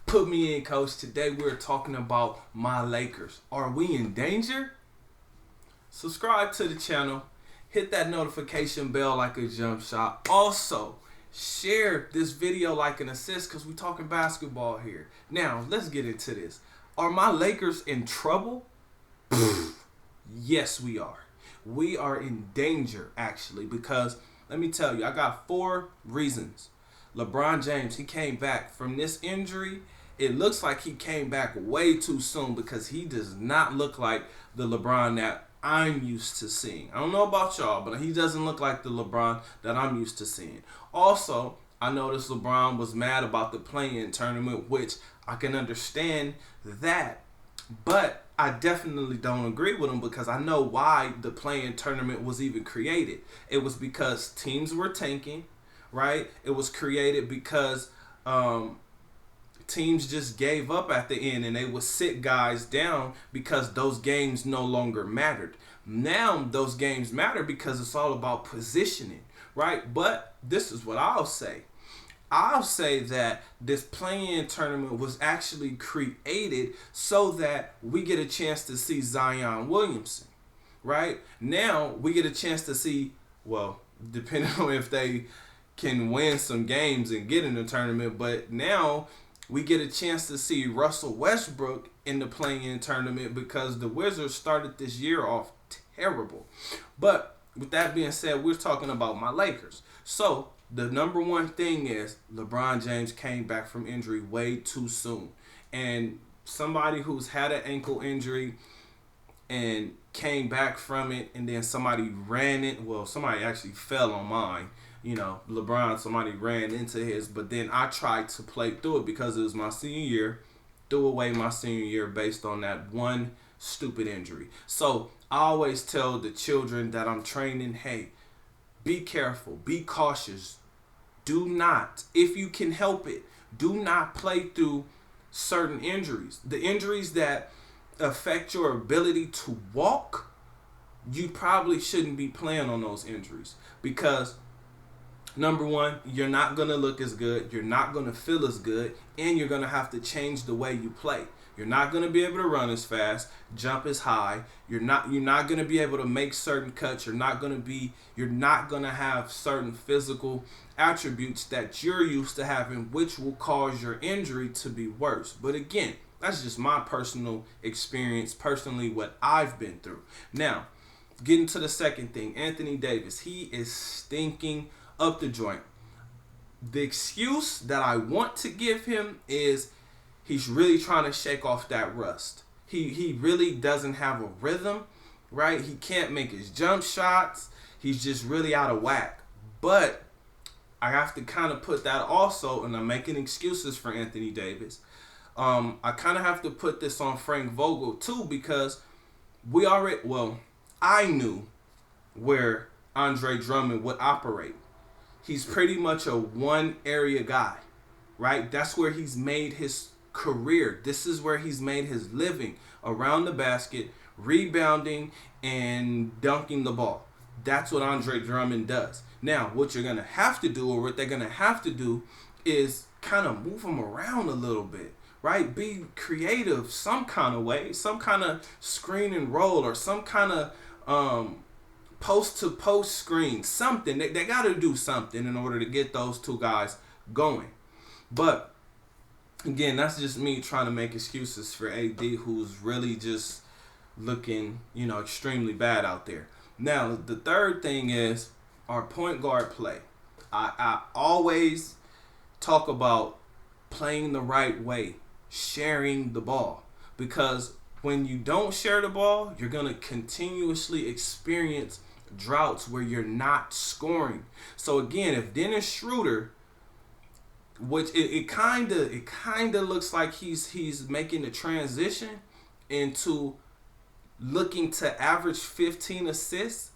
Put me in, coach. Today we're talking about my Lakers. Are we in danger? Subscribe to the channel. Hit that notification bell like a jump shot. Also, share this video like an assist because we're talking basketball here. Now, let's get into this. Are my Lakers in trouble? Yes, we are. We are in danger, actually, because let me tell you, I got 4 reasons. LeBron James, he came back from this injury. It looks like he came back way too soon because he does not look like the LeBron that I'm used to seeing. I don't know about y'all, but he doesn't look like the LeBron that I'm used to seeing. Also, I noticed LeBron was mad about the play-in tournament, which I can understand that. But I definitely don't agree with him because I know why the play-in tournament was even created. It was because teams were tanking, right? It was created because teams just gave up at the end and they would sit guys down because those games no longer mattered. Now those games matter because it's all about positioning, right? But this is what I'll say. I'll say that this play-in tournament was actually created so that we get a chance to see Zion Williamson, right? Now we get a chance to see, well, depending on if they can win some games and get in the tournament, but now we get a chance to see Russell Westbrook in the play-in tournament because the Wizards started this year off terrible. But with that being said, we're talking about my Lakers. So the number one thing is LeBron James came back from injury way too soon. And somebody who's had an ankle injury and came back from it and then somebody ran it. Well, somebody actually fell on mine. You know, LeBron, somebody ran into his, but then I tried to play through it because it was my senior year, threw away my senior year based on that one stupid injury. So I always tell the children that I'm training, hey, be careful, be cautious. Do not, if you can help it, do not play through certain injuries. The injuries that affect your ability to walk, you probably shouldn't be playing on those injuries because number one, you're not going to look as good, you're not going to feel as good, and you're going to have to change the way you play. You're not going to be able to run as fast, jump as high. You're not going to be able to make certain cuts. You're not going to have certain physical attributes that you're used to having, which will cause your injury to be worse. But again, that's just my personal experience, personally what I've been through. Now, getting to the second thing, Anthony Davis, he is stinking up the joint. The excuse that I want to give him is he's really trying to shake off that rust. He really doesn't have a rhythm, right? He can't make his jump shots. He's just really out of whack. But I have to kind of put that also, and I'm making excuses for Anthony Davis. I kind of have to put this on Frank Vogel too because I knew where Andre Drummond would operate. He's pretty much a one area guy, right? That's where he's made his career. This is where he's made his living, around the basket, rebounding and dunking the ball. That's what Andre Drummond does. Now, what you're going to have to do, or what they're going to have to do, is kind of move him around a little bit, right? Be creative some kind of way, some kind of screen and roll, or some kind of post-to-post screen, something. They got to do something in order to get those two guys going. But again, that's just me trying to make excuses for AD, who's really just looking, extremely bad out there. Now, the third thing is our point guard play. I always talk about playing the right way, sharing the ball, because when you don't share the ball, you're going to continuously experience droughts where you're not scoring. So again, if Dennis Schroeder, which it kind of looks like he's making the transition into looking to average 15 assists,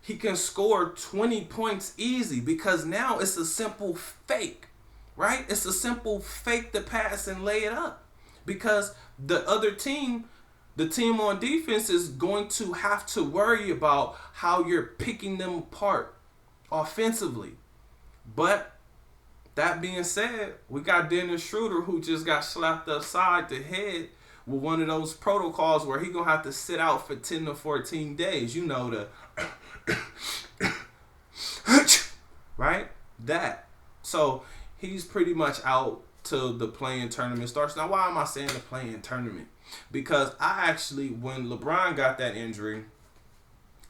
he can score 20 points easy because now it's a simple fake, right? It's a simple fake the pass and lay it up because the other team, the team on defense, is going to have to worry about how you're picking them apart offensively. But that being said, we got Dennis Schroeder who just got slapped upside the head with one of those protocols where he gonna have to sit out for 10 to 14 days. You know, the right? That. So he's pretty much out till the play-in tournament starts. Now, why am I saying the play-in tournament? Because I actually, when LeBron got that injury,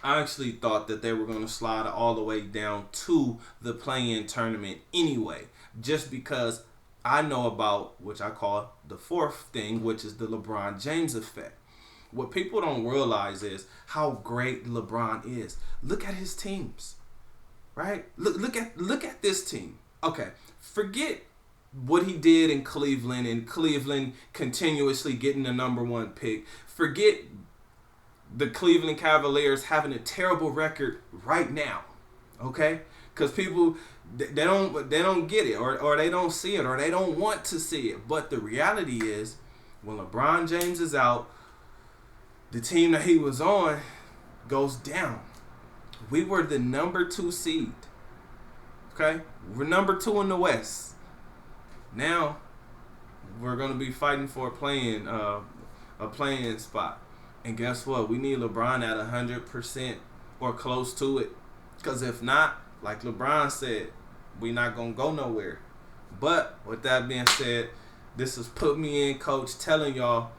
I actually thought that they were going to slide all the way down to the play-in tournament anyway, just because I know about, which I call the fourth thing, which is the LeBron James effect. What people don't realize is how great LeBron is. Look at his teams, right? Look at this team. Okay, forget what he did in Cleveland and Cleveland continuously getting the number one pick. Forget the Cleveland Cavaliers having a terrible record right now, okay? Because people they don't get it, or they don't see it, or they don't want to see it. But the reality is, when LeBron James is out, the team that he was on goes down. We were the number 2 seed, okay? We're number 2 in the West. Now we're gonna be fighting for a playing spot. And guess what? We need LeBron at 100% or close to it. Because if not, like LeBron said, we're not going to go nowhere. But with that being said, this is Put Me In Coach telling y'all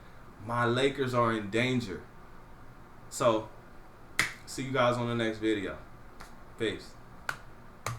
my Lakers are in danger. So, see you guys on the next video. Peace.